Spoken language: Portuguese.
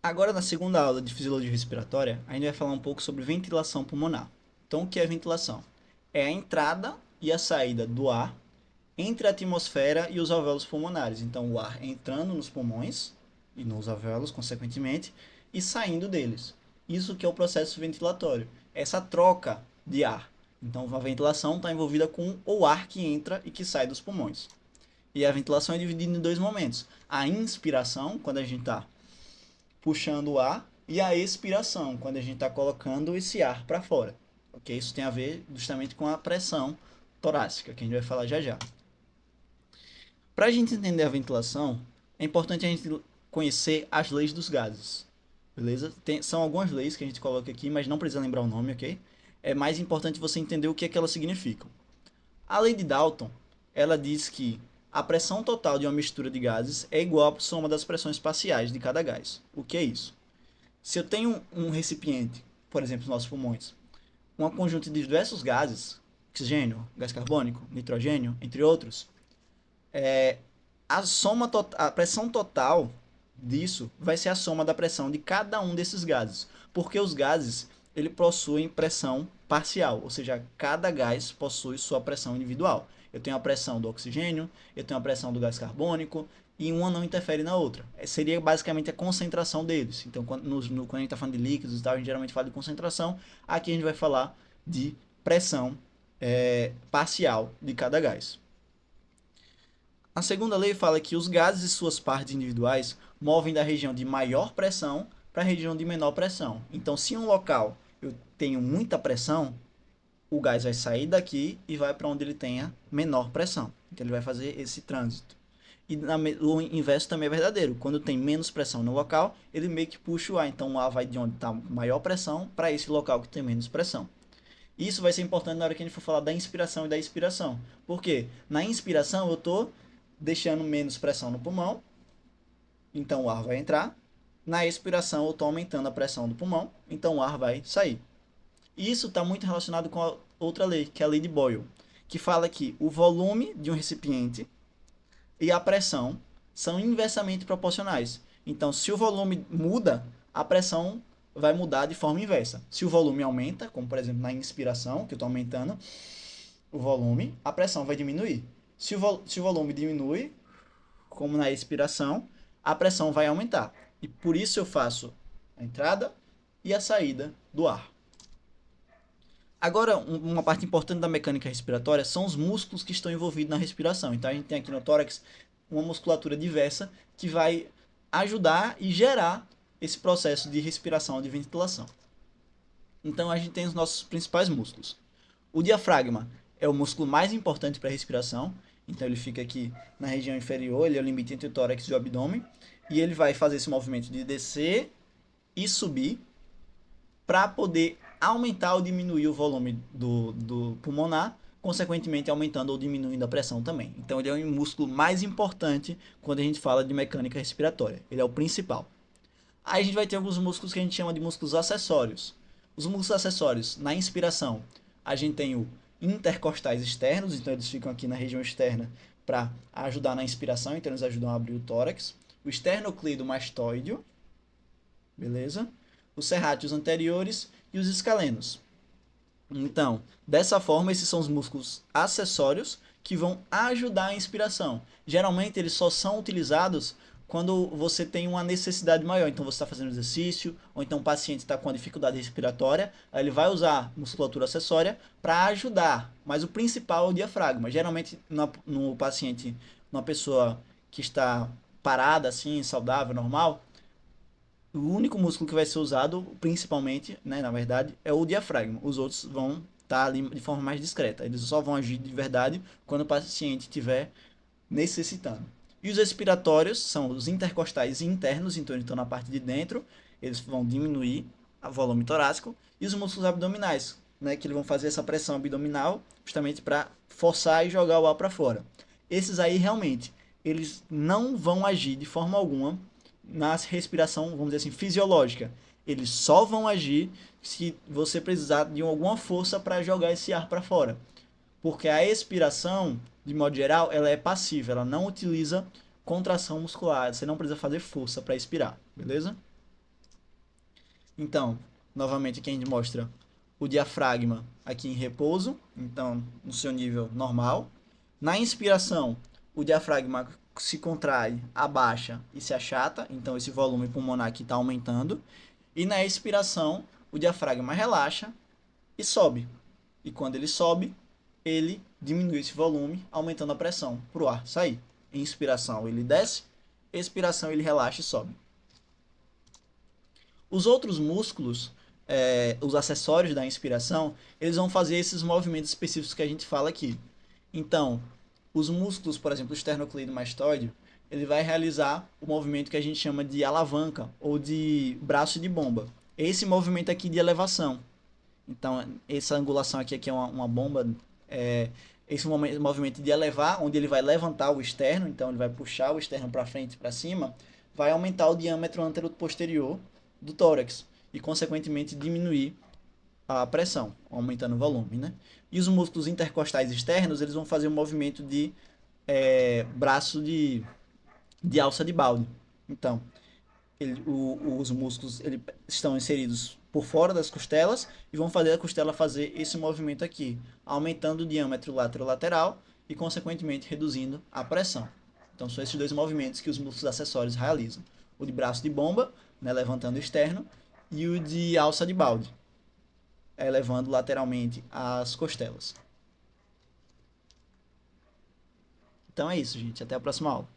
Agora, na segunda aula de fisiologia respiratória, a gente vai falar um pouco sobre ventilação pulmonar. Então, o que é ventilação? É a entrada e a saída do ar entre a atmosfera e os alvéolos pulmonares. Então, o ar entrando nos pulmões e nos alvéolos, consequentemente, e saindo deles. Isso que é o processo ventilatório. Essa troca de ar. Então, a ventilação está envolvida com o ar que entra e que sai dos pulmões. E a ventilação é dividida em dois momentos. A inspiração, quando a gente está puxando o ar, e a expiração, quando a gente está colocando esse ar para fora. Ok? Isso tem a ver justamente com a pressão torácica, que a gente vai falar já já. Para a gente entender a ventilação, é importante a gente conhecer as leis dos gases. Beleza? São algumas leis que a gente coloca aqui, mas não precisa lembrar o nome, ok? É mais importante você entender o que é que elas significam. A lei de Dalton, ela diz que a pressão total de uma mistura de gases é igual à soma das pressões parciais de cada gás. O que é isso? Se eu tenho um recipiente, por exemplo, os nossos pulmões, um conjunto de diversos gases, oxigênio, gás carbônico, nitrogênio, entre outros, a pressão total disso vai ser a soma da pressão de cada um desses gases, porque os gases ele possuem pressão parcial, ou seja, cada gás possui sua pressão individual. Eu tenho a pressão do oxigênio, eu tenho a pressão do gás carbônico, e uma não interfere na outra. Seria basicamente a concentração deles. Então, quando a gente está falando de líquidos e tal, a gente geralmente fala de concentração. Aqui a gente vai falar de pressão parcial de cada gás. A segunda lei fala que os gases e suas partes individuais movem da região de maior pressão para a região de menor pressão. Então, se em um local eu tenho muita pressão, o gás vai sair daqui e vai para onde ele tenha menor pressão. Então, ele vai fazer esse trânsito. E o inverso também é verdadeiro. Quando tem menos pressão no local, ele meio que puxa o ar. Então, o ar vai de onde está maior pressão para esse local que tem menos pressão. Isso vai ser importante na hora que a gente for falar da inspiração e da expiração. Por quê? Na inspiração, eu estou deixando menos pressão no pulmão, então o ar vai entrar. Na expiração, eu estou aumentando a pressão do pulmão, então o ar vai sair. E isso está muito relacionado com a outra lei, que é a lei de Boyle, que fala que o volume de um recipiente e a pressão são inversamente proporcionais. Então, se o volume muda, a pressão vai mudar de forma inversa. Se o volume aumenta, como por exemplo na inspiração, que eu estou aumentando o volume, a pressão vai diminuir. Se o volume diminui, como na expiração, a pressão vai aumentar. E por isso eu faço a entrada e a saída do ar. Agora, uma parte importante da mecânica respiratória são os músculos que estão envolvidos na respiração. Então, a gente tem aqui no tórax uma musculatura diversa que vai ajudar e gerar esse processo de respiração, de ventilação. Então, a gente tem os nossos principais músculos. O diafragma é o músculo mais importante para a respiração. Então, ele fica aqui na região inferior, ele é o limite entre o tórax e o abdômen. E ele vai fazer esse movimento de descer e subir para poder aumentar ou diminuir o volume do pulmonar, consequentemente aumentando ou diminuindo a pressão também. Então ele é o músculo mais importante quando a gente fala de mecânica respiratória. Ele é o principal. Aí a gente vai ter alguns músculos que a gente chama de músculos acessórios. Os músculos acessórios, na inspiração, a gente tem o intercostais externos, então eles ficam aqui na região externa para ajudar na inspiração, então eles ajudam a abrir o tórax. O esternocleidomastoideo, beleza? Os serráteos anteriores e os escalenos. Então, dessa forma, esses são os músculos acessórios que vão ajudar a inspiração. Geralmente, eles só são utilizados quando você tem uma necessidade maior. Então, você está fazendo exercício, ou então o paciente está com uma dificuldade respiratória, aí ele vai usar musculatura acessória para ajudar. Mas o principal é o diafragma. Geralmente, no paciente, numa pessoa que está parada, assim, saudável, normal, o único músculo que vai ser usado, principalmente, né, na verdade, é o diafragma. Os outros vão estar ali de forma mais discreta. Eles só vão agir de verdade quando o paciente estiver necessitando. E os respiratórios são os intercostais internos, então eles estão na parte de dentro, eles vão diminuir o volume torácico. E os músculos abdominais, né, que eles vão fazer essa pressão abdominal justamente para forçar e jogar o ar para fora. Esses aí realmente, eles não vão agir de forma alguma na respiração, vamos dizer assim, fisiológica. Eles só vão agir se você precisar de alguma força para jogar esse ar para fora. Porque a expiração, de modo geral, ela é passiva, ela não utiliza contração muscular, você não precisa fazer força para expirar, beleza? Então, novamente aqui a gente mostra o diafragma aqui em repouso, então no seu nível normal. Na inspiração, o diafragma se contrai, abaixa e se achata, então esse volume pulmonar aqui está aumentando. E na expiração, o diafragma relaxa e sobe. E quando ele sobe, ele diminui esse volume, aumentando a pressão para o ar sair. Inspiração, ele desce, expiração, ele relaxa e sobe. Os outros músculos, os acessórios da inspiração, eles vão fazer esses movimentos específicos que a gente fala aqui. Então, os músculos, por exemplo, o esternocleidomastoide, ele vai realizar o movimento que a gente chama de alavanca ou de braço de bomba. Esse movimento aqui de elevação. Então, essa angulação aqui é uma bomba, esse movimento de elevar, onde ele vai levantar o externo, então ele vai puxar o externo para frente e para cima, vai aumentar o diâmetro antero-posterior do tórax e, consequentemente, diminuir a pressão, aumentando o volume, né? E os músculos intercostais externos, eles vão fazer um movimento de braço de alça de balde. Então, os músculos estão inseridos por fora das costelas e vão fazer a costela fazer esse movimento aqui, aumentando o diâmetro lateral e, consequentemente, reduzindo a pressão. Então, são esses dois movimentos que os músculos acessórios realizam. O de braço de bomba, né, levantando o externo, e o de alça de balde, elevando lateralmente as costelas. Então é isso, gente. Até a próxima aula.